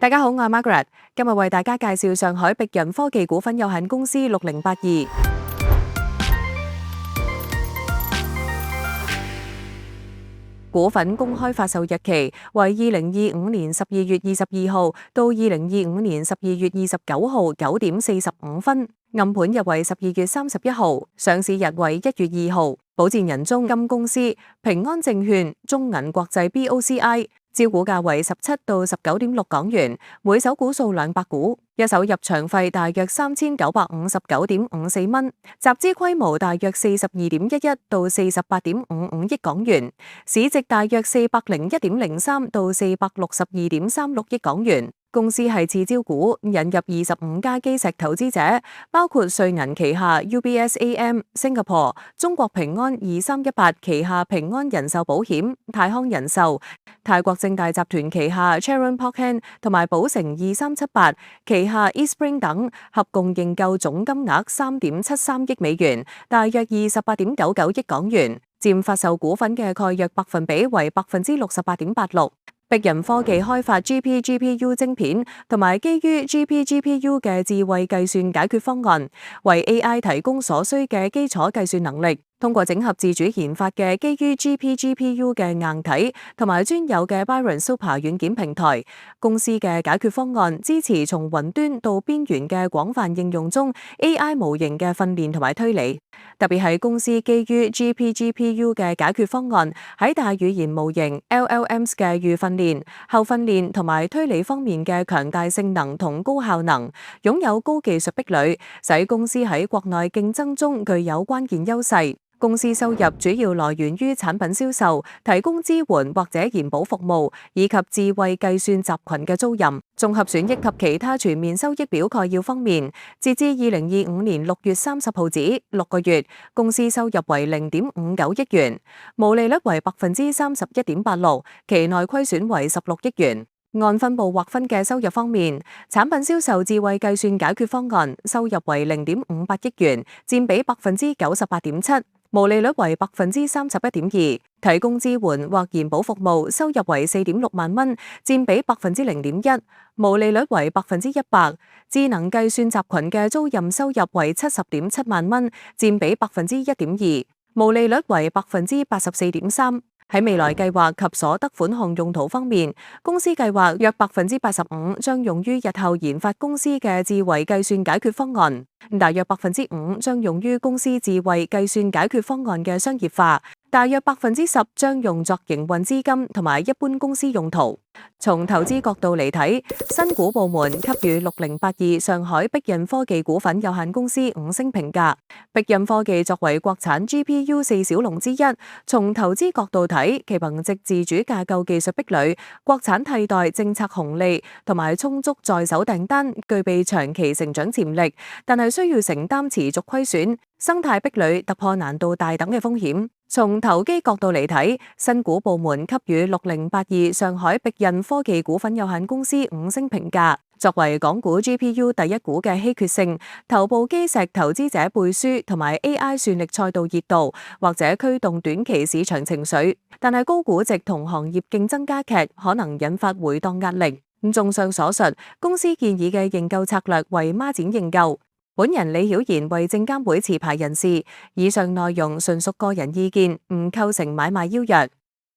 大家好，我係 Margaret， 今日為大家介紹上海璧人科技股份有限公司6082。股份公開發售日期為2025年12月22號到2025年12月29號9點45分，暗盤日為12月31號，上市日為1月2號。保薦人中金公司、平安證券、中銀國際 BOCI。招股價為17到19.6港元，每手股數200股，一手入場費大約3959.54蚊，集資規模大約42.11到48.55億港元，市值大約401.03到462.36億港元。公司係次招股，引入25家基石投資者，包括瑞銀旗下 UBS-AM、Singapore、中國平安2318旗下平安人壽保險、泰康人壽、泰國正大集團旗下 Charon Pocan 同埋寶城2378旗下 Eastspring 等，合共認購總金額3.73億美元，大約28.99億港元，佔發售股份嘅概約百分比為68.86%。璧人科技開發 GPGPU 晶片同埋基於 GPGPU 嘅智慧計算解決方案，為 AI 提供所需嘅基礎計算能力。通過整合自主研發嘅基於 GPGPU 嘅硬體同埋專有嘅 Byron Super 軟件平台，公司嘅解決方案支持從雲端到邊緣嘅廣泛應用中 AI 模型嘅訓練同埋推理。特別係公司基於 GPGPU 嘅解決方案喺大語言模型 LLMs 嘅預訓練、後訓練同埋推理方面嘅強大性能同高效能，擁有高技術壁壘，使公司喺國內競爭中具有關鍵優勢。公司收入主要來源於產品銷售、提供支援或者研保服務，以及智慧計算集群嘅租賃。綜合損益及其他全面收益表概要方面，截至2025年6月30號止6個月，公司收入為0.59億元，毛利率為31.86%，期內虧損為16億元。按分部劃分嘅收入方面，產品銷售智慧計算解決方案收入為0.58億元，佔比98.7%，毛利率為31.2%，提供支援或研保服務收入為4.6萬蚊，佔比0.1%，毛利率為100%。智能計算集群嘅租賃收入為70.7萬蚊，佔比1.2%，毛利率為84.3%。喺未來計劃及所得款項用途方面，公司計劃約85%將用於日後研發公司嘅智慧計算解決方案，大約5%將用於公司智慧計算解決方案嘅商業化，大約10%將用作營運資金同埋一般公司用途。從投資角度嚟睇，新股部門給予6082上海璧人科技股份有限公司5星評價。璧人科技作為國產 GPU 4小龍之一，從投資角度睇，其憑藉自主架構技術壁壘、國產替代政策紅利同埋充足在手訂單，具備長期成長潛力，但係需要承擔持續虧損、生態壁壘突破難度大等嘅風險。從投機角度嚟睇，新股部門給予6082上海璧人科技股份有限公司5星評價。作為港股 GPU 第一股嘅稀缺性、頭部基石投資者背書同埋 AI 算力賽道熱度，或者驅動短期市場情緒，但係高估值同行業競爭加劇，可能引發回檔壓力。綜上所述，公司建議嘅認購策略為孖展認購。本人李曉賢為證監會持牌人士，以上內容純屬個人意見，唔構成買賣邀約。